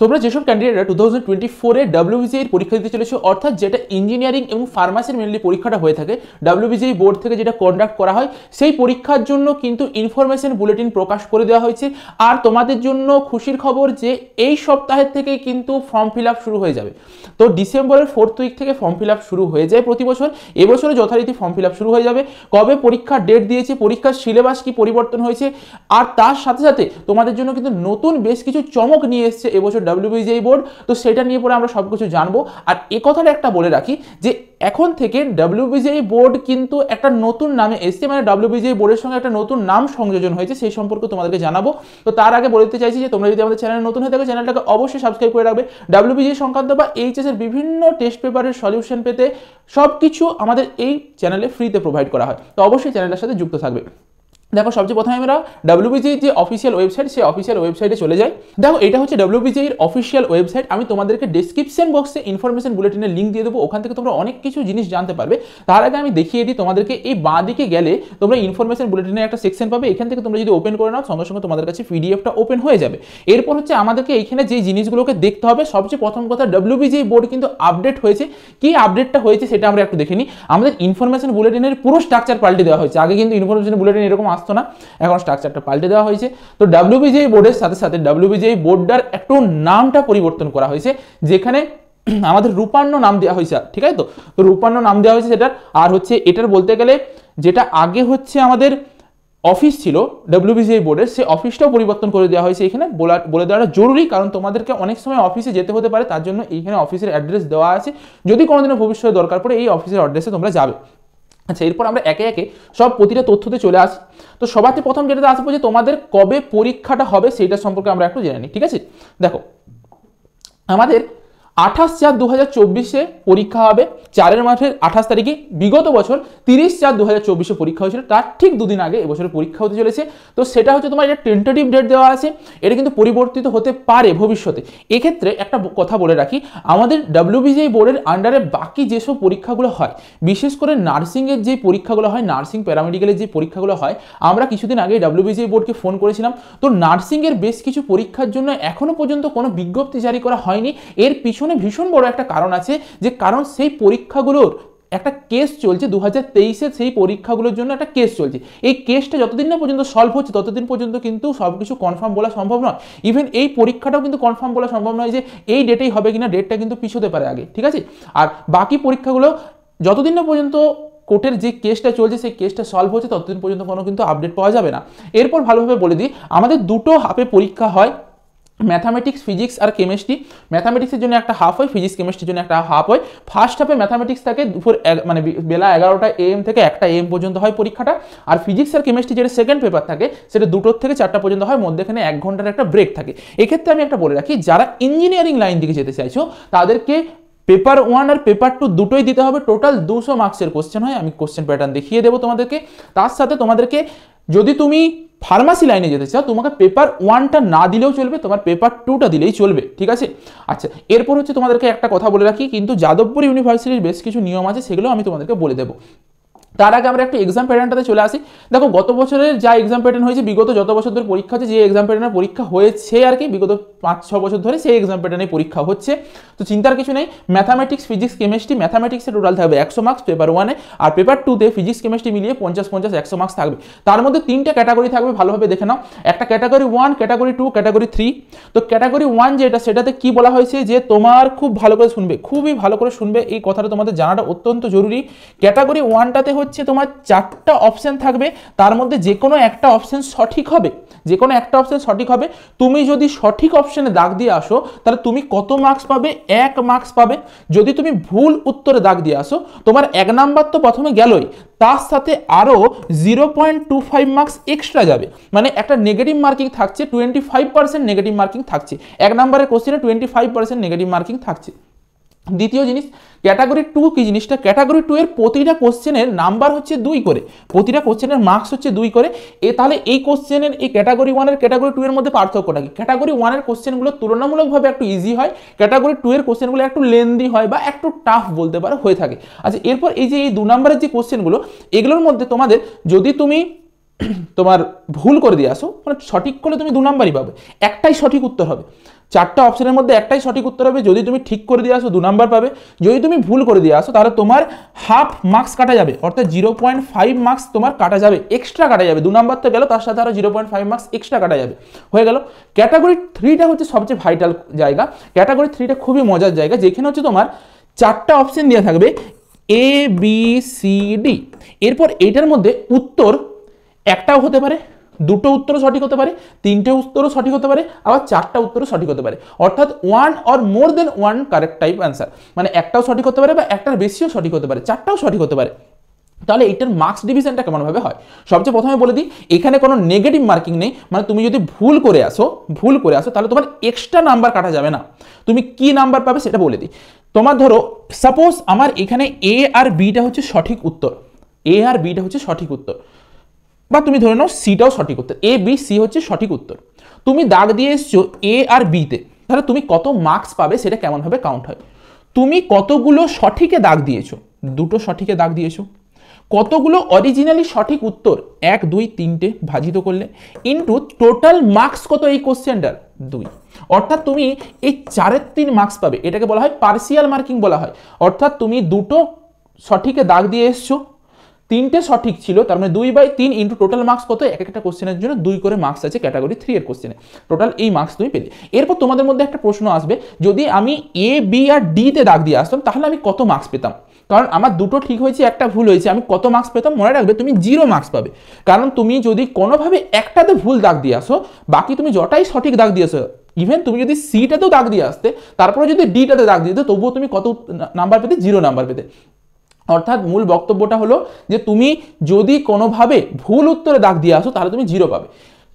তোমরা যেসব ক্যান্ডিডেটরা 2024 এ WBGE পরীক্ষা দিতে চলেছো, অর্থাৎ যেটা ইঞ্জিনিয়ারিং এবং ফার্মাসির মেনলি পরীক্ষাটা হয়ে থাকে, WBGE বোর্ড থেকে যেটা কন্ডাক্ট করা হয়, সেই পরীক্ষার জন্য কিন্তু ইনফরমেশন বুলেটিন প্রকাশ করে দেওয়া হয়েছে। আর তোমাদের জন্য খুশির খবর যে এই সপ্তাহের থেকে কিন্তু ফর্ম ফিল আপ শুরু হয়ে যাবে। তো ডিসেম্বরের 4th উইক থেকে ফর্ম ফিল আপ শুরু হয়ে যায় প্রতি বছর। এবছরে যথারীতি ফর্ম ফিল আপ শুরু হয়ে যাবে। কবে পরীক্ষার ডেট দিয়েছে, পরীক্ষার সিলেবাস কি পরিবর্তন হয়েছে, আর তার সাথে সাথে তোমাদের জন্য কিন্তু নতুন বেশ কিছু চমক নিয়ে এসেছে এবছর WBGE বোর্ড। তো সেটা নিয়ে পরে আমরা সব কিছু জানবো। আর এ কথাটা একটা বলে রাখি যে এখন থেকে WBGE বোর্ড কিন্তু একটা নতুন নামে এসছে, মানে WBGE বোর্ডের সঙ্গে একটা নতুন নাম সংযোজন হয়েছে, সেই সম্পর্কে তোমাদেরকে জানাবো। তো তার আগে বলতে চাইছি যে তোমরা যদি আমাদের চ্যানেলে নতুন হয়ে থাকো, চ্যানেলটাকে অবশ্যই সাবস্ক্রাইব করে রাখবে। WBGE সংক্রান্ত বা এইচএস এর বিভিন্ন টেস্ট পেপারের সলিউশন পেতে সব কিছু আমাদের এই চ্যানেলে ফ্রিতে প্রোভাইড করা হয়। তো অবশ্যই চ্যানেলটার সাথে যুক্ত থাকবে। দেখো সবচেয়ে প্রথমে আমরা WBGE যে অফিসিয়াল ওয়েবসাইট, সেই অফিসিয়াল ওয়েবসাইটে চলে যাই। দেখো এটা হচ্ছে WBGE এর অফিসিয়াল ওয়েবসাইট। আমি তোমাদেরকে ডেসক্রিপশন বক্সে ইনফরমেশন বুলেটিনের লিঙ্ক দিয়ে দেবো, ওখান থেকে তোমরা অনেক কিছু জিনিস জানতে পারবে। তার আগে আমি দেখিয়ে দিই তোমাদেরকে, এই বাঁ দিকে গেলে তোমরা ইনফরমেশন বুলেটিনের একটা সেকশন পাবে। এখান থেকে তোমরা যদি ওপেন করে নাও, সঙ্গে সঙ্গে তোমাদের কাছে পিডিএফটা ওপেন হয়ে যাবে। এরপর হচ্ছে আমাদেরকে এইখানে যে জিনিসগুলোকে দেখতে হবে, সবচেয়ে প্রথম কথা WBGE বোর্ড কিন্তু আপডেট হয়েছে। কি আপডেটটা হয়েছে সেটা আমরা একটু দেখে নিই। আমাদের ইনফরমেশন বুলেটিনের পুরো স্ট্রাকচার পাল্টে দেওয়া হয়েছে। আগে কিন্তু ইনফরমেশন বুলেটিন এরকম আসতো না, এখন স্ট্রাকচারটা পাল্টে দেওয়া হয়েছে। তো WBGE বোর্ডের সাথে সাথে WBGE বোর্ডটার একটু নামটা পরিবর্তন করা হয়েছে, যেখানে আমাদের রূপান্ন নাম দেওয়া হয়েছে, ঠিক আছে? তো রূপান্ন নাম দেওয়া হয়েছে সেটার। আর হচ্ছে এটার বলতে গেলে যেটা আগে হচ্ছে আমাদের অফিস ছিল WBGE বোর্ডের, সেই অফিসটাও পরিবর্তন করে দেওয়া হয়েছে। এখানে বলে দেওয়াটা জরুরি, কারণ তোমাদেরকে অনেক সময় অফিসে যেতে হতে পারে, তার জন্য এইখানে অফিসের অ্যাড্রেস দেওয়া আছে। যদি কোনোদিনও ভবিষ্যতে দরকার পড়ে এই অফিসের অ্যাড্রেসে তোমরা যাবে। আচ্ছা, এরপর আমরা একে একে সব প্রতিটা তথ্যতে চলে আসি। তো সবার প্রথম যেটা আসবো যে তোমাদের কবে পরীক্ষাটা হবে সেইটা সম্পর্কে আমরা একটু জেনে নিই, ঠিক আছে? দেখো আমাদের 28/4/2024 পরীক্ষা হবে। 4 মাসের 28 তারিখে। বিগত বছর 30/4/2024 পরীক্ষা হয়েছিল, তার ঠিক দুদিন আগে এবছর পরীক্ষা হতে চলেছে। তো সেটা হচ্ছে তোমার এটা টেন্টেটিভ ডেট দেওয়া আছে, এটা কিন্তু পরিবর্তিত হতে পারে ভবিষ্যতে। এক্ষেত্রে একটা কথা বলে রাখি, আমাদের WBGE বোর্ডের আন্ডারে বাকি যেসব পরীক্ষাগুলো হয়, বিশেষ করে নার্সিংয়ের যে পরীক্ষাগুলো হয়, নার্সিং প্যারামেডিক্যালের যে পরীক্ষাগুলো হয়, আমরা কিছুদিন আগে WBGE বোর্ডকে ফোন করেছিলাম। তো নার্সিংয়ের বেশ কিছু পরীক্ষার জন্য এখনো পর্যন্ত কোনো বিজ্ঞপ্তি জারি করা হয়নি। এর পিছনে ভীষণ বড় একটা কারণ আছে, যে কারণ সেই পরীক্ষাগুলোর একটা কেস চলছে 2023-এ, সেই পরীক্ষাগুলোর জন্য একটা কেস চলছে। এই কেসটা যতদিন না পর্যন্ত সলভ হচ্ছে ততদিন পর্যন্ত কিন্তু সব কিছু কনফার্ম বলা সম্ভব নয়। ইভেন এই পরীক্ষাটাও কিন্তু কনফার্ম বলা সম্ভব নয় যে এই ডেটেই হবে কিনা, ডেটটা কিন্তু পিছোতে পারে আগে, ঠিক আছে? আর বাকি পরীক্ষাগুলো যতদিন না পর্যন্ত কোর্টের যে কেসটা চলছে সেই কেসটা সলভ হচ্ছে ততদিন পর্যন্ত কোনো কিন্তু আপডেট পাওয়া যাবে না। এরপর ভালোভাবে বলে দিই, আমাদের দুটো হাফে পরীক্ষা হয়, ম্যাথামেটিক্স, ফিজিক্স আর কেমিস্ট্রি। ম্যাথামেটিক্সের জন্য একটা হাফ হয়, ফিজিক্স কেমিস্ট্রির জন্য একটা হাফ হয়। ফার্স্ট হাফে ম্যাথামেটিক্স থাকে দুপুর মানে বেলা 11টা AM থেকে 1টা AM পর্যন্ত হয় পরীক্ষাটা। আর ফিজিক্স আর কেমিস্ট্রি যেটা সেকেন্ড পেপার থাকে, সেটা 2টোর থেকে 4টা পর্যন্ত হয়, মধ্যেখানে 1 ঘন্টার একটা ব্রেক থাকে। এক্ষেত্রে আমি একটা বলে রাখি, যারা ইঞ্জিনিয়ারিং লাইন দিকে যেতে চাইছো তাদেরকে পেপার 1 আর পেপার 2 দুটোই দিতে হবে। টোটাল 200 মার্কসের কোশ্চেন হয়, আমি কোশ্চেন প্যাটার্ন দেখিয়ে দেবো তোমাদেরকে। তার সাথে তোমাদেরকে যদি তুমি ফার্মাসি লাইনে যেতে চাও, তোমাকে পেপার 1টা না দিলেও চলবে, তোমার পেপার 2টা দিলেই চলবে, ঠিক আছে? আচ্ছা, এরপর হচ্ছে তোমাদেরকে একটা কথা বলে রাখি, কিন্তু যাদবপুর ইউনিভার্সিটির বেশ কিছু নিয়ম আছে, সেগুলো আমি তোমাদেরকে বলে দেবো। তার আগে আমরা একটু এক্সাম প্যাটার্নটাতে চলে আসি। দেখো গত বছরের যা এক্সাম প্যাটার্ন হয়েছে, বিগত যত বছর ধরে পরীক্ষা হচ্ছে, যে এক্সাম প্যাটার্নের পরীক্ষা হয়েছে আর কি, বিগত 5-6 বছর ধরে সেই এক্সাম প্যাটার্নে পরীক্ষা হচ্ছে। তো চিন্তার কিছু নেই। ম্যাথামেটিক্স, ফিজিক্স, কেমিস্ট্রি, ম্যাথামেটিক্সে টোটাল থাকবে 100 মার্কস পেপার 1-এ, আর পেপার 2-তে ফিজিক্স কেমিস্ট্রি মিলিয়ে 50-50 100 মার্কস থাকবে। তার মধ্যে 3টে ক্যাটাগরি থাকবে, ভালোভাবে দেখে নাও। একটা ক্যাটাগরি 1, ক্যাটাগরি 2, ক্যাটাগরি 3। তো ক্যাটাগরি 1 যেটা, সেটাতে কি বলা হয়েছে যে তোমার খুব ভালো করে শুনবে, খুবই ভালো করে শুনবে, এই কথাটা তোমাদের জানাটা অত্যন্ত জরুরি। ক্যাটাগরি 1টাতে হচ্ছে তোমার 4টা অপশন থাকবে, তার মধ্যে যে কোনো একটা অপশন সঠিক হবে, যে কোনো একটা অপশন সঠিক হবে। তুমি যদি সঠিক অপশনে দাগ দিয়ে আসো তাহলে তুমি কত মার্কস পাবে? 1 মার্কস পাবে। যদি তুমি ভুল উত্তরে দাগ দিয়ে আসো, তোমার 1 নাম্বার তো প্রথমে গেলই, তার সাথে আরও 0.25 মার্কস এক্সট্রা যাবে। মানে একটা নেগেটিভ মার্কিং থাকছে, 25% নেগেটিভ মার্কিং থাকছে। 1 নাম্বারের কোশ্চেনে 25% নেগেটিভ মার্কিং থাকছে। দ্বিতীয় জিনিস, ক্যাটাগরি 2 কি জিনিসটা? ক্যাটাগরি 2 এর প্রতিটা কোশ্চেনের নাম্বার হচ্ছে 2 করে, প্রতিটা কোশ্চেনের মার্কস হচ্ছে 2 করে। তাহলে এই কোশ্চেনের, এই ক্যাটাগরি 1 এর ক্যাটাগরি 2 এর মধ্যে পার্থক্যটা কি? ক্যাটাগরি 1 এর কোশ্চেনগুলো তুলনামূলকভাবে একটু ইজি হয়, ক্যাটাগরি 2 এর কোশ্চেনগুলো একটু লেন্দি হয় বা একটু টাফ বলতে পারো হয়ে থাকে। আচ্ছা, এরপর এই যে এই 2 নাম্বারের যে কোশ্চেনগুলো, এগুলোর মধ্যে তোমাদের যদি তুমি তোমার ভুল করে দিয়ে আসো, মানে সঠিক করলে তুমি 2 নাম্বারই পাবে, একটাই সঠিক উত্তর হবে। চারটা অপশনের মধ্যে একটাই সঠিক উত্তর হবে। যদি তুমি ঠিক করে দিয়ে আসো 2 নাম্বার পাবে, যদি তুমি ভুল করে দিয়ে আসো তাহলে তোমার হাফ মার্কস কাটা যাবে, অর্থাৎ 0.5 মার্কস তোমার কাটা যাবে, এক্সট্রা কাটা যাবে। 2 নাম্বার তো গেল, তার সাথে আরো 0.5 মার্কস এক্সট্রা কাটা যাবে, হয়ে গেল। ক্যাটাগরি 3টা হচ্ছে সবচেয়ে ভাইটাল জায়গা। ক্যাটাগরি 3টা খুবই মজার জায়গা, যেখানে হচ্ছে তোমার চারটা অপশন দেওয়া থাকবে এ বি সি ডি। এরপর এইটার মধ্যে উত্তর একটাও হতে পারে, দুটো উত্তরও সঠিক হতে পারে, তিনটে উত্তরও সঠিক হতে পারে, আবার চারটা উত্তরও সঠিক হতে পারে, অর্থাৎ 1 or more than 1 correct type answer. মানে একটাও সঠিক হতে পারে বা একটার বেশিও সঠিক হতে পারে, চারটাও সঠিক হতে পারে। তাহলে এইটার মার্কস ডিভিশনটা কেমনভাবে হয়? সবচেয়ে প্রথমে বলে দিই, এখানে কোনো নেগেটিভ মার্কিং নেই। মানে তুমি যদি ভুল করে আসো তাহলে তোমার এক্সট্রা নাম্বার কাটা যাবে না। তুমি কি নাম্বার পাবে সেটা বলে দিই। তোমার ধরো সাপোজ আমার এখানে এ আর বিটা হচ্ছে সঠিক উত্তর, এ আর বিটা হচ্ছে সঠিক উত্তর, বা তুমি ধরে নাও সিটাও সঠিক উত্তর, এ বি সি হচ্ছে সঠিক উত্তর। তুমি দাগ দিয়ে এসছো এ আর বিতে, তাহলে তুমি কত মার্কস পাবে সেটা কেমনভাবে কাউন্ট হয়? তুমি কতগুলো সঠিকে দাগ দিয়েছো? দুটো সঠিকে দাগ দিয়েছো। কতগুলো অরিজিনালি সঠিক উত্তর? 1 2 3টে ভাজিত করলে ইনটু টোটাল মার্কস কত এই কোশ্চেনটার? 2। অর্থাৎ তুমি এই 4-এর 3 মার্কস পাবে। এটাকে বলা হয় পার্সিয়াল মার্কিং বলা হয়। অর্থাৎ তুমি দুটো সঠিকে দাগ দিয়ে এসছো, 3টে সঠিক ছিল, তার মানে 2/3 ইন্টু টোটাল মার্কস কত? এক একটা কোশ্চেনের জন্য 2 করে মার্কস আছে ক্যাটাগরি 3 এর কোশ্চেনে, টোটাল এই মার্কস তুমি পেলে। এরপর তোমাদের মধ্যে একটা প্রশ্ন আসবে, যদি আমি এ বি আর ডি তে দাগ দিয়ে আসতাম তাহলে আমি কত মার্কস পেতাম? কারণ আমার দুটো ঠিক হয়েছে, একটা ভুল হয়েছে, আমি কত মার্কস পেতাম? মনে রাখবে তুমি 0 মার্কস পাবে। কারণ তুমি যদি কোনোভাবে একটাতে ভুল দাগ দিয়ে আসো, বাকি তুমি যটাই সঠিক দাগ দিয়ে আসো, ইভেন তুমি যদি সিটাতেও দাগ দিয়ে আসতে, তারপরে যদি ডিটাতে দাগ দিয়ে দিতে, তবুও তুমি কত নাম্বার পেতে? 0 নাম্বার পেতে। অর্থাৎ মূল বক্তব্যটা হলো যে তুমি যদি কোনোভাবে ভুল উত্তরে দাগ দিয়ে আসো তাহলে তুমি 0 পাবে।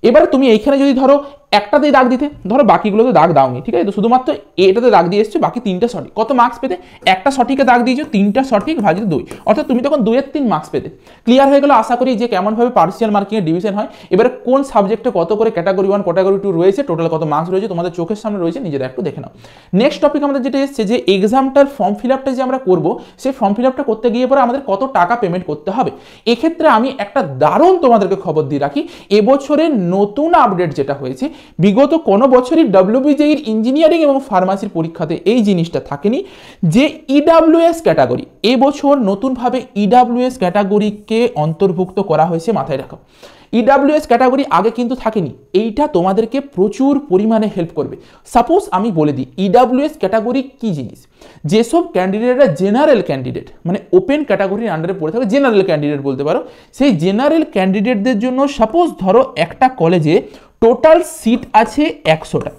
এবারে তুমি এইখানে যদি ধরো একটাতেই দাগ দিতে, ধরো বাকিগুলোতে দাগ দাওনি, ঠিক আছে, তো শুধুমাত্র এটাতে দাগ দিয়ে এসছো, বাকি 3টা সঠিক, কত মার্কস পেতে? একটা সঠিকে দাগ দিয়েছো, 3টা সঠিক ভাজিত 2, অর্থাৎ তুমি তখন 2-এর 3 মার্কস পেতে। ক্লিয়ার হয়ে গেল আশা করি যে কেমনভাবে পার্সিয়াল মার্কিংয়ের ডিভিশন হয়। এবারে কোন সাবজেক্টে কত করে ক্যাটাগরি 1 ক্যাটাগরি 2 রয়েছে, টোটাল কত মার্কস রয়েছে তোমাদের চোখের সামনে রয়েছে, নিজেরা একটু দেখে নাও। নেক্সট টপিক আমাদের যেটা এসছে যে এক্সামটার ফর্ম ফিল আপটা যে আমরা করবো, সেই ফর্ম ফিল আপটা করতে গিয়ে পরে আমাদের কত টাকা পেমেন্ট করতে হবে। এক্ষেত্রে আমি একটা দারুণ তোমাদেরকে খবর দিয়ে রাখি, এবছরের নতুন আপডেট যেটা হয়েছে, বিগত কোনো বছরই ডব্লিউবিজেইর ইঞ্জিনিয়ারিং এবং ফার্মাসির পরীক্ষাতে এই জিনিসটা থাকেনি যে ইডাব্লিউএস ক্যাটাগরি, এবছর নতুনভাবে ইডাব্লিউএস ক্যাটাগরিকে অন্তর্ভুক্ত করা হয়েছে, মাথায় রাখো। ইডাব্লিউএস ক্যাটাগরি আগে কিন্তু থাকেনি, এইটা তোমাদেরকে প্রচুর পরিমাণে হেল্প করবে। সাপোজ আমি বলে দিই ইডাব্লিউএস ক্যাটাগরি কি জিনিস। যেসব ক্যান্ডিডেটরা জেনারেল ক্যান্ডিডেট, মানে ওপেন ক্যাটাগরির আন্ডারে পড়ে থাকে, জেনারেল ক্যান্ডিডেট বলতে পারো, সেই জেনারেল ক্যান্ডিডেটদের জন্য সাপোজ ধরো একটা কলেজে টোটাল সিট আছে 100টা,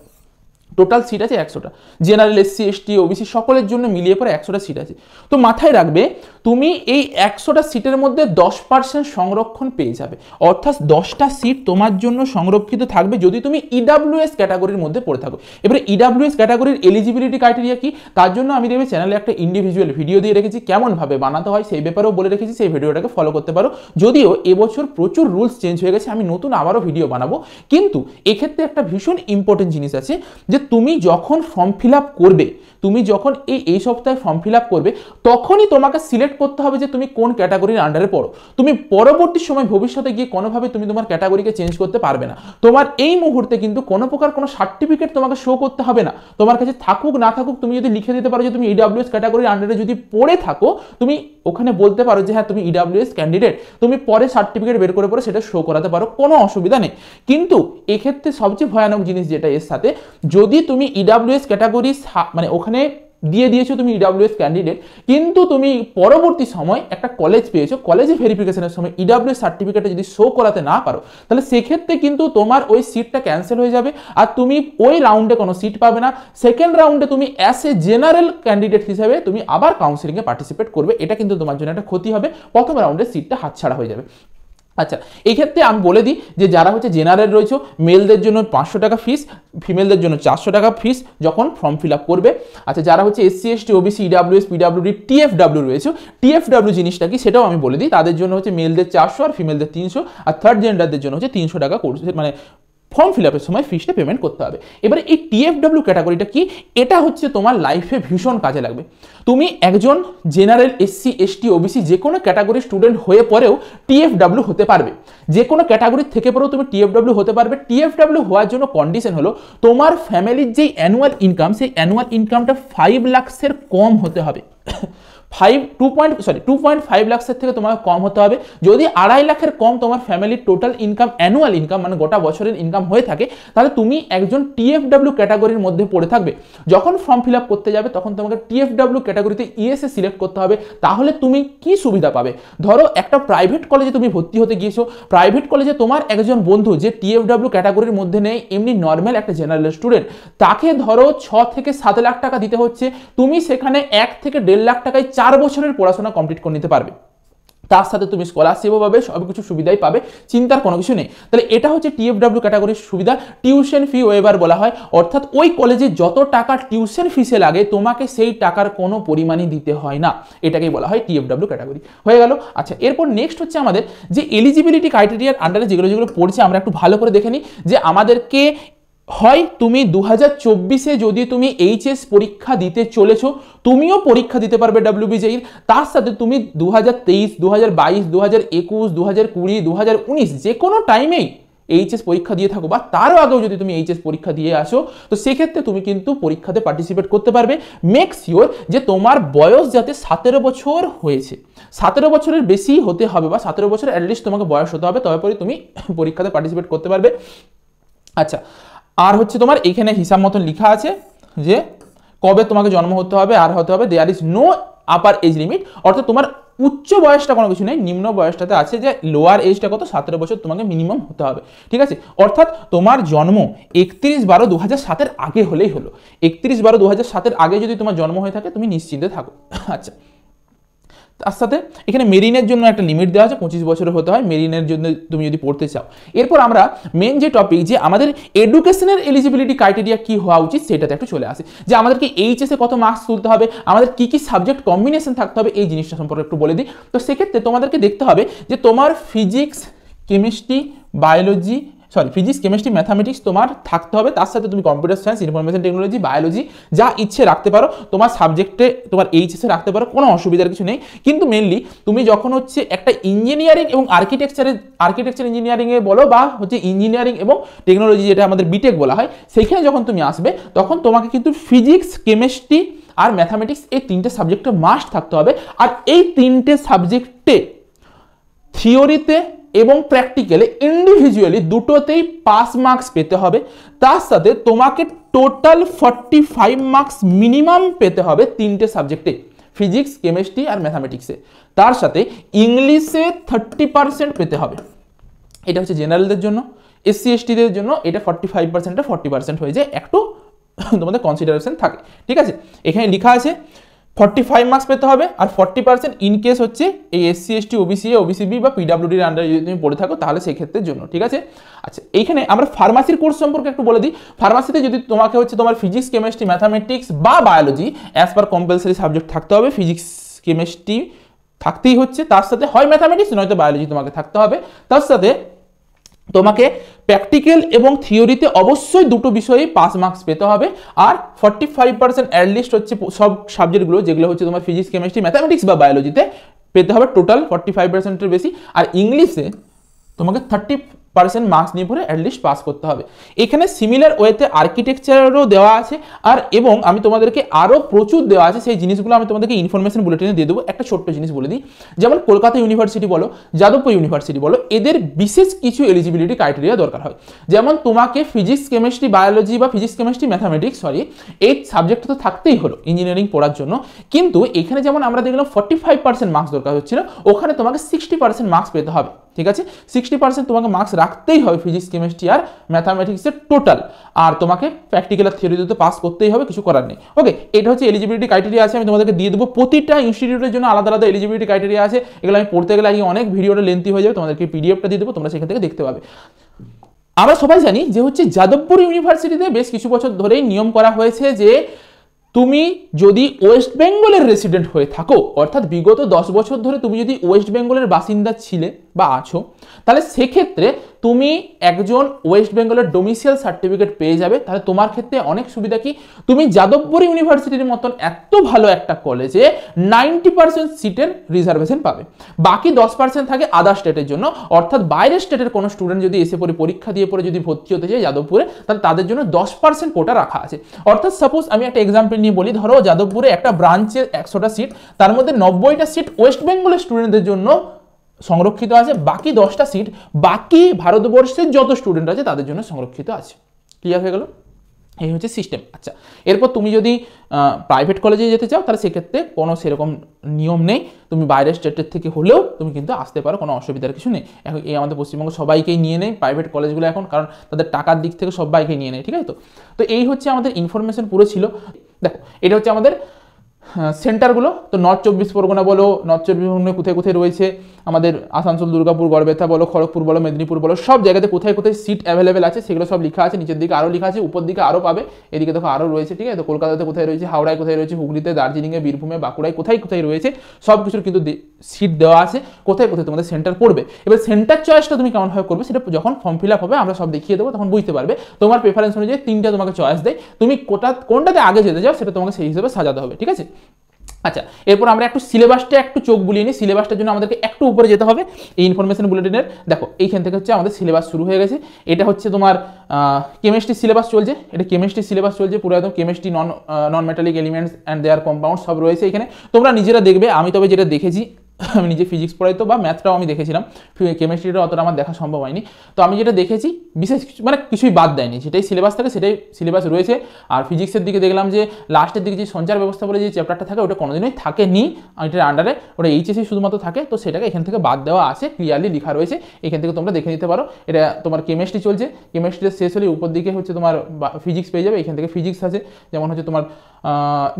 টোটাল সিট আছে 100টা, জেনারেল এসসি এসটি ওবিসি সকলের জন্য মিলিয়ে পরে 100টা সিট আছে। তো মাথায় রাখবে তুমি এই 100টা সিটের মধ্যে 10% সংরক্ষণ পেয়ে যাবে, অর্থাৎ 10টা সিট তোমার জন্য সংরক্ষিত থাকবে যদি তুমি ইডাব্লিউএস ক্যাটাগরির মধ্যে পড়ে থাকো। এবারে ইডাব্লিউএস ক্যাটাগরির এলিজিবিলিটি ক্রাইটেরিয়া কি, তার জন্য আমি দেখবে চ্যানেলে একটা ইন্ডিভিজুয়াল ভিডিও দিয়ে রেখেছি, কেমনভাবে বানাতে হয় সেই ব্যাপারেও বলে রেখেছি, সেই ভিডিওটাকে ফলো করতে পারো। যদিও এবছর প্রচুর রুলস চেঞ্জ হয়ে গেছে, আমি নতুন আবারও ভিডিও বানাবো, কিন্তু এক্ষেত্রে একটা ভীষণ ইম্পর্টেন্ট জিনিস আছে যে তুমি যখন ফর্ম ফিল আপ করবে, তুমি যখন এই সপ্তাহে ফর্ম ফিল আপ করবে, তখনই তোমাকে সিলেক্ট করতে হবে যে তুমি কোন ক্যাটাগরির আন্ডারে পড়ো। তুমি পরবর্তী সময় ভবিষ্যতে গিয়ে কোনোভাবে তুমি তোমার ক্যাটাগরিকে চেঞ্জ করতে পারবে না। তোমার এই মুহূর্তে কিন্তু কোনো প্রকার কোনো সার্টিফিকেট তোমাকে শো করতে হবে না, তোমার কাছে থাকুক না থাকুক, তুমি যদি লিখে দিতে পারো যে তুমি ইডাব্লিউএস ক্যাটাগরির আন্ডারে যদি পড়ে থাকো, তুমি ওখানে বলতে পারো যে হ্যাঁ তুমি ইডাব্লিউএস ক্যান্ডিডেট, তুমি পরে সার্টিফিকেট বের করে পরে সেটা শো করাতে পারো, কোনো অসুবিধা নেই। কিন্তু এক্ষেত্রে সবচেয়ে ভয়ানক জিনিস যেটা এর সাথে, যদি তুমি ইডাব্লিউএস ক্যাটাগরি মানে ওখানে দিয়ে দিয়েছো তুমি ইডাব্লিউএস ক্যান্ডিডেট, কিন্তু তুমি পরবর্তী সময় একটা কলেজ পেয়েছো, কলেজে ভেরিফিকেশনের সময় ইডাব্লিউএস সার্টিফিকেটে যদি শো করাতে না পারো, তাহলে সেক্ষেত্রে কিন্তু তোমার ওই সিটটা ক্যান্সেল হয়ে যাবে, আর তুমি ওই রাউন্ডে কোনো সিট পাবে না। সেকেন্ড রাউন্ডে তুমি অ্যাজ এ জেনারেল ক্যান্ডিডেট হিসেবে তুমি আবার কাউন্সিলিংয়ে পার্টিসিপেট করবে, এটা কিন্তু তোমার জন্য একটা ক্ষতি হবে, প্রথম রাউন্ডে সিটটা হাতছাড়া হয়ে যাবে। আচ্ছা, এই ক্ষেত্রে আমি বলে দিই যে যারা হচ্ছে জেনারেল রয়েছে, মেলদের জন্য 500 টাকা ফিস, ফিমেলদের জন্য 400 টাকা ফিস যখন ফর্ম ফিল আপ করবে। আচ্ছা, যারা হচ্ছে SC ST OBC EWS PWD TFW রয়েছে, টিএফডাব্লিউ জিনিসটা কি সেটাও আমি বলে দিই, তাদের জন্য হচ্ছে মেলদের 400 আর ফিমেলদের 300, আর থার্ড জেন্ডারদের জন্য হচ্ছে 300 টাকা কোর্স, মানে ফর্ম ফিল আপের সময় ফিসটা পেমেন্ট করতে হবে। এবারে এই টিএফডব্লিউ ক্যাটাগরিটা কি, এটা হচ্ছে তোমার লাইফে ভীষণ কাজে লাগবে। তুমি একজন জেনারেল, এসসি, এসটি, ওবিসি যে কোনো ক্যাটাগরির স্টুডেন্ট হয়ে পরেও টিএফডব্লিউ হতে পারবে, যে কোনো ক্যাটাগরির থেকে পরেও তুমি টিএফডব্লিউ হতে পারবে। টিএফডব্লিউ হওয়ার জন্য কন্ডিশন হলো তোমার ফ্যামিলির যেই অ্যানুয়াল ইনকাম, সেই অ্যানুয়াল ইনকামটা 5 লাখের কম হতে হবে। 2.5 লাখের থেকে তোমাকে কম হতে হবে। যদি 2.5 লাখের কম তোমার ফ্যামিলির টোটাল ইনকাম, অ্যানুয়াল ইনকাম মানে গোটা বছরের ইনকাম হয়ে থাকে, তাহলে তুমি একজন টিএফডব্লিউ ক্যাটাগরির মধ্যে পড়ে থাকবে। যখন ফর্ম ফিল আপ করতে যাবে তখন তোমাকে টিএফডব্লিউ ক্যাটাগরিতে ইএসএ সিলেক্ট করতে হবে। তাহলে তুমি কি সুবিধা পাবে? ধরো একটা প্রাইভেট কলেজে তুমি ভর্তি হতে গিয়েছো, প্রাইভেট কলেজে তোমার একজন বন্ধু যে টিএফডব্লিউ ক্যাটাগরির মধ্যে নেই, এমনি নর্মাল একটা জেনারেল স্টুডেন্ট, তাকে ধরো 6 থেকে 7 লাখ টাকা দিতে হচ্ছে, তুমি সেখানে 1 থেকে 1.5 লাখ টাকায় 4 বছরের পড়াশোনা কমপ্লিট করে নিতে পারবে। তার সাথে তুমি স্কলারশিপও পাবে, সব কিছু সুবিধাই পাবে, চিন্তার কোনো কিছু নেই। তাহলে এটা হচ্ছে টিএফডব্লিউ ক্যাটাগরির সুবিধা। টিউশন ফি ওয়েভার বলা হয়, অর্থাৎ ওই কলেজে যত টাকা টিউশন ফিসে লাগে তোমাকে সেই টাকার কোনো পরিমাণই দিতে হয় না, এটাকেই বলা হয় টিএফডব্লিউ ক্যাটাগরি। হয়ে গেল। আচ্ছা, এরপর নেক্সট হচ্ছে আমাদের যে এলিজিবিলিটি ক্রাইটেরিয়ার আন্ডারে যেগুলো পড়ছে আমরা একটু ভালো করে দেখে নিই। যে আমাদেরকে হয় তুমি 2024-এ যদি তুমি এইচএস পরীক্ষা দিতে চলেছো, তুমিও পরীক্ষা দিতে পারবে ডব্লিউবিজেইর, তার সাথে তুমি 2023, 2022, 2021, 2020, 2019 যে কোনো টাইমেই এইচএস পরীক্ষা দিয়ে থাকো, বা তারও আগেও যদি তুমি এইচএস পরীক্ষা দিয়ে আসো, তো সেক্ষেত্রে তুমি কিন্তু পরীক্ষাতে পার্টিসিপেট করতে পারবে। মেক শিওর যে তোমার বয়স যাতে 17 বছর হয়েছে, 17 বছরের বেশি হতে হবে, বা 17 বছর অ্যাটলিস্ট তোমাকে বয়স হতে হবে, তবে পরে তুমি পরীক্ষাতে পার্টিসিপেট করতে পারবে। আচ্ছা, আর হচ্ছে তোমার এইখানে হিসাব মতন লেখা আছে যে কবে তোমাকে জন্ম হতে হবে আর হতে হবে, there is no upper age limit, অর্থাৎ তোমার উচ্চ বয়সটা কোনো কিছু নেই, নিম্ন বয়সটাতে আছে যে লোয়ার এজটা কত, 17 বছর তোমাকে মিনিমাম হতে হবে। ঠিক আছে, অর্থাৎ তোমার জন্ম 31/12/2007 আগে হলেই হলো। 31/12/2007 আগে যদি তোমার জন্ম হয়ে থাকে তুমি নিশ্চিন্তে থাকো। আচ্ছা, তার সাথে এখানে মেরিনের জন্য একটা লিমিট দেওয়া আছে, 25 বছরের হতে হয় মেরিনের জন্য তুমি যদি পড়তে চাও। এরপর আমরা মেন যে টপিক, যে আমাদের এডুকেশনের এলিজিবিলিটি ক্রাইটেরিয়া কি হওয়া উচিত সেটাতে একটু চলে আসে। যে আমাদেরকে এইচএসে কত মার্কস তুলতে হবে, আমাদের কি কি সাবজেক্ট কম্বিনেশন থাকতে হবে, এই জিনিসটা সম্পর্কে একটু বলে দিই। তো সেক্ষেত্রে তোমাদেরকে দেখতে হবে যে তোমার physics, chemistry, biology, physics, chemistry, mathematics তোমার থাকতে হবে। তার সাথে তুমি computer science, information technology, biology যা ইচ্ছে রাখতে পারো, তোমার সাবজেক্টে তোমার এইচএসে রাখতে পারো, কোনো অসুবিধার কিছু নেই। কিন্তু মেনলি তুমি যখন হচ্ছে একটা ইঞ্জিনিয়ারিং এবং আর্কিটেকচার ইঞ্জিনিয়ারিংয়ে বলো, বা হচ্ছে ইঞ্জিনিয়ারিং এবং টেকনোলজি যেটা আমাদের বিটেক বলা হয়, সেইখানে যখন তুমি আসবে তখন তোমাকে কিন্তু ফিজিক্স, কেমিস্ট্রি আর ম্যাথামেটিক্স এই 3টে সাবজেক্টে মাস্ট থাকতে হবে। আর এই 3টে সাবজেক্টে থিওরিতে এবং প্র্যাকটিক্যালে ইন্ডিভিজুয়ালি দুটোতেই 5 মার্কস পেতে হবে। তার সাথে তোমাকে টোটাল 45 মার্কস মিনিমাম পেতে হবে 3টে সাবজেক্টে, ফিজিক্স, কেমিস্ট্রি আর ম্যাথামেটিক্সে। তার সাথে ইংলিশে 30% পেতে হবে। এটা হচ্ছে জেনারেলদের জন্য। এসসি এসটিদের জন্য এটা 45%-এ 40% হয়ে যায়, একটু তোমাদের কনসিডারেশন থাকে। ঠিক আছে, এখানে লেখা আছে 45 মার্কস পেতে হবে, আর 40% ইন কেস হচ্ছে এই এসসি এসটি, ওবিসি, ওবিসিবি বা পিডাব্লিউডির আন্ডারে যদি তুমি পড়ে থাকো তাহলে সেই ক্ষেত্রের জন্য। ঠিক আছে, আচ্ছা এইখানে আমরা ফার্মাসির কোর্স সম্পর্কে একটু বলে দিই। ফার্মাসিতে যদি তোমাকে হচ্ছে তোমার ফিজিক্স, কেমিস্ট্রি, ম্যাথামেটিক্স বা biology as per compulsory subject থাকতে হবে। ফিজিক্স, কেমিস্ট্রি থাকতেই হচ্ছে, তার সাথে হয় ম্যাথামেটিক্স নয়তো বায়োলজি তোমাকে থাকতে হবে। তার সাথে তোমাকে প্র্যাকটিক্যাল এবং থিওরিতে অবশ্যই দুটো বিষয়ে 5 মার্কস পেতে হবে। আর 45% অ্যাটলিস্ট হচ্ছে সব সাবজেক্টগুলো যেগুলো হচ্ছে তোমার ফিজিক্স, কেমিস্ট্রি, ম্যাথামেটিক্স বা বায়োলজিতে পেতে হবে, টোটাল 45%-এর বেশি। আর ইংলিশে তোমাকে 30% মার্কস নিয়ে পরে অ্যাটলিস্ট পাস করতে হবে। এখানে সিমিলার ওয়েতে আর্কিটেকচারেরও দেওয়া আছে, আর এবং আমি তোমাদেরকে আরও প্রচুর দেওয়া আছে, সেই জিনিসগুলো আমি তোমাদেরকে ইনফরমেশন বুলেটিনে দিয়ে দেবো। একটা ছোট্ট জিনিস বলে দিই, যেমন কলকাতা ইউনিভার্সিটি বলো, যাদবপুর ইউনিভার্সিটি বলো, এদের বিশেষ কিছু এলিজিবিলিটি ক্রাইটেরিয়া দরকার হয়। যেমন তোমাকে ফিজিক্স, কেমিস্ট্রি, বায়োলজি বা ফিজিক্স, কেমিস্ট্রি, ম্যাথামেটিক্স এই সাবজেক্টটা তো থাকতেই হলো ইঞ্জিনিয়ারিং পড়ার জন্য। কিন্তু এখানে যেমন আমরা দেখলাম 45% মার্কস দরকার হচ্ছিল, ওখানে তোমাকে 60% মার্কস পেতে হবে। ঠিক আছে, 60% তোমাকে মার্কস রাখতেই হবে ফিজিক্স, কেমিস্ট্রি আর ম্যাথামেটিক্সের টোটাল, আর তোমাকে প্র্যাকটিক্যাল আর থিওরিতে তো পাস করতেই হবে, কিছু করার নেই। ওকে, এটা হচ্ছে এলিজিবিলিটি ক্রাইটেরিয়া আছে, আমি তোমাদেরকে দিয়ে দেবো। প্রতিটা ইনস্টিটিউটের জন্য আলাদা আলাদা এলিজিবিলিটি ক্রাইটেরিয়া আছে, এগুলো আমি পড়তে গেলে অনেক ভিডিওটা লেন্থি হয়ে যাবে, তোমাদেরকে পিডিএফটা দিয়ে দেবো, তোমরা সেখান থেকে দেখতে পাবে। আমরা সবাই জানি যে হচ্ছে যাদবপুর ইউনিভার্সিটিতে বেশ কিছু বছর ধরেই নিয়ম করা হয়েছে যে তুমি যদি ওয়েস্ট বেঙ্গলের রেসিডেন্ট হয়ে থাকো, অর্থাৎ বিগত 10 বছর ধরে তুমি যদি ওয়েস্ট বেঙ্গলের বাসিন্দা ছিলে বা আছো, তাহলে সেক্ষেত্রে তুমি একজন ওয়েস্ট বেঙ্গলের ডোমিসিয়াল সার্টিফিকেট পেয়ে যাবে। তাহলে তোমার ক্ষেত্রে অনেক সুবিধা কি, তুমি যাদবপুর ইউনিভার্সিটির মতন এত ভালো একটা কলেজে 90% সিটের রিজার্ভেশন পাবে। বাকি 10% থাকে আদার স্টেটের জন্য, অর্থাৎ বাইরের স্টেটের কোনো স্টুডেন্ট যদি এসে পরে পরীক্ষা দিয়ে পরে যদি ভর্তি হতে চায় যাদবপুরে, তাহলে তাদের জন্য 10% কোটা রাখা আছে। অর্থাৎ সাপোজ আমি একটা এক্সাম্পল নিয়ে বলি, ধরো যাদবপুরে একটা ব্রাঞ্চের 100টা সিট, তার মধ্যে 90টা সিট ওয়েস্ট বেঙ্গলের স্টুডেন্টদের জন্য সংরক্ষিত আছে, বাকি 10টা সিট বাকি ভারতবর্ষের যত স্টুডেন্ট আছে তাদের জন্য সংরক্ষিত আছে। ক্লিয়ার হয়ে গেল? এই হচ্ছে সিস্টেম। আচ্ছা, এরপর তুমি যদি প্রাইভেট কলেজে যেতে চাও তাহলে সেক্ষেত্রে কোনো সেরকম নিয়ম নেই, তুমি বাইরের স্টেটের থেকে হলেও তুমি কিন্তু আসতে পারো, কোনো অসুবিধার কিছু নেই। এখন এই আমাদের পশ্চিমবঙ্গ সবাইকেই নিয়ে নেয় প্রাইভেট কলেজগুলো এখন, কারণ তাদের টাকার দিক থেকে সবাইকে নিয়ে নেয়। ঠিক আছে? তো এই হচ্ছে আমাদের ইনফরমেশন পুরো ছিল। দেখো, এটা হচ্ছে আমাদের সেন্টারগুলো। তো নর্থ 24 পরগনা বলো, নর্থ 24 পরগনা কোথায় কোথায় রয়েছে, আমাদের আসানসোল, দুর্গাপুর, গড়বেতা বলো, খড়গপুর বলো, মেদিনীপুর বলো, সব জায়গাতে কোথায় কোথায় সিট অ্যাভেলেবেল আছে সেগুলো সব লেখা আছে। নিচের দিকে আরও লেখা আছে, উপর দিকে আরও পাবে, এদিকে দেখো আরও রয়েছে। ঠিক আছে? তো কলকাতাতে কোথায় রয়েছে, হাওড়ায় কোথায় রয়েছে, হুগলিতে, দার্জিলিংয়ে, বীরভূমে, বাঁকুড়ায় কোথায় কোথায় রয়েছে সব কিছুর কিন্তু সিট দেওয়া আছে, কোথায় কোথায় তোমাদের সেন্টার পড়বে। এবার সেন্টার চয়েসটা তুমি কেমনভাবে করবে সেটা যখন ফর্ম ফিল আপ হবে আমরা সব দেখিয়ে দেবো, তখন বুঝতে পারবে। তোমার প্রেফারেন্স অনুযায়ী 3টা তোমাকে চয়েস দেয়, তুমি কোনটাতে আগে যেতে চাও সেটা তোমাকে সেই হিসেবে সাজাতে হবে। ঠিক আছে? আচ্ছা, এরপর আমরা একটু সিলেবাসটা একটু চোখ বুলিয়ে নিই। সিলেবাসটার জন্য আমাদেরকে একটু উপরে যেতে হবে এই ইনফরমেশন বুলেটিনের। দেখো, এইখান থেকে হচ্ছে আমাদের সিলেবাস শুরু হয়ে গেছে। এটা হচ্ছে তোমার কেমিস্ট্রি সিলেবাস চলছে, এটা কেমিস্ট্রি সিলেবাস চলছে পুরো একদম। Chemistry, non metallic elements and their compound সব রয়েছে এখানে, তোমরা নিজেরা দেখবে। আমি তবে যেটা দেখেছি, আমি নিজে ফিজিক্স পড়াই তো, বা ম্যাথটাও আমি দেখেছিলাম, কেমিস্ট্রিটা অতটা আমার দেখা সম্ভব হয়নি। তো আমি যেটা দেখেছি বিশেষ মানে কিছুই বাদ দেয়নি, যেটাই সিলেবাস থাকে সেটাই সিলেবাস রয়েছে। আর ফিজিক্সের দিকে দেখলাম যে লাস্টের দিকে যে সঞ্চার ব্যবস্থা বলে যে চ্যাপ্টারটা থাকে ওটা কোনোদিনই থাকেনি এটার আন্ডারে, ওটা এইচএসসি শুধুমাত্র থাকে। তো সেটাকে এখান থেকে বাদ দেওয়া আছে, ক্লিয়ারলি লেখা রয়েছে, এখান থেকে তোমরা দেখে নিতে পারো। এটা তোমার কেমিস্ট্রি চলছে, কেমিস্ট্রিটা শেষ হলে উপর দিকে হচ্ছে তোমার ফিজিক্স পেয়ে যাবে। এখান থেকে ফিজিক্স আছে, যেমন হচ্ছে তোমার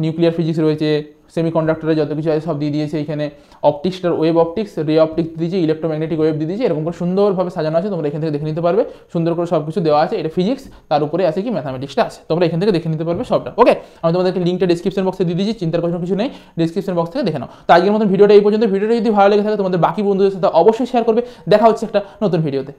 নিউক্লিয়ার ফিজিক্স রয়েছে, সেমিকন্ডাক্টরের যত কিছু আছে সব দিয়ে দিয়েছে এখানে। অপটিক্সটার ওয়েব অপটিক্স, রে অপটিক্স দিয়েছে, ইলেকট্রোম্যাগনেটিক ওয়েব দিয়ে দিয়েছে, এরকম করে সুন্দরভাবে সাজানো আছে, তোমরা এখান থেকে দেখে নিতে পারবে। সুন্দর করে সব কিছু দেওয়া আছে। এটা ফিজিক্স, তার উপরে আছে কি ম্যাথামেটিক্সটা আছে, তোমরা এখান থেকে দেখে নিতে পারবে সবটা। ওকে, আমি তোমাদেরকে লিঙ্কটা ডিসক্রিপশন বক্সে দিয়ে দিয়েছি, চিন্তার কোনো কিছু নেই, ডিসক্রিপশন বক্স থেকে দেখে নাও। তো আজকের মতন ভিডিওটা এই পর্যন্ত। ভিডিওটা যদি ভালো লেগে থাকে তোমাদের বাকি বন্ধুদের সাথে অবশ্যই শেয়ার করবে। দেখা হচ্ছে একটা নতুন ভিডিওতে।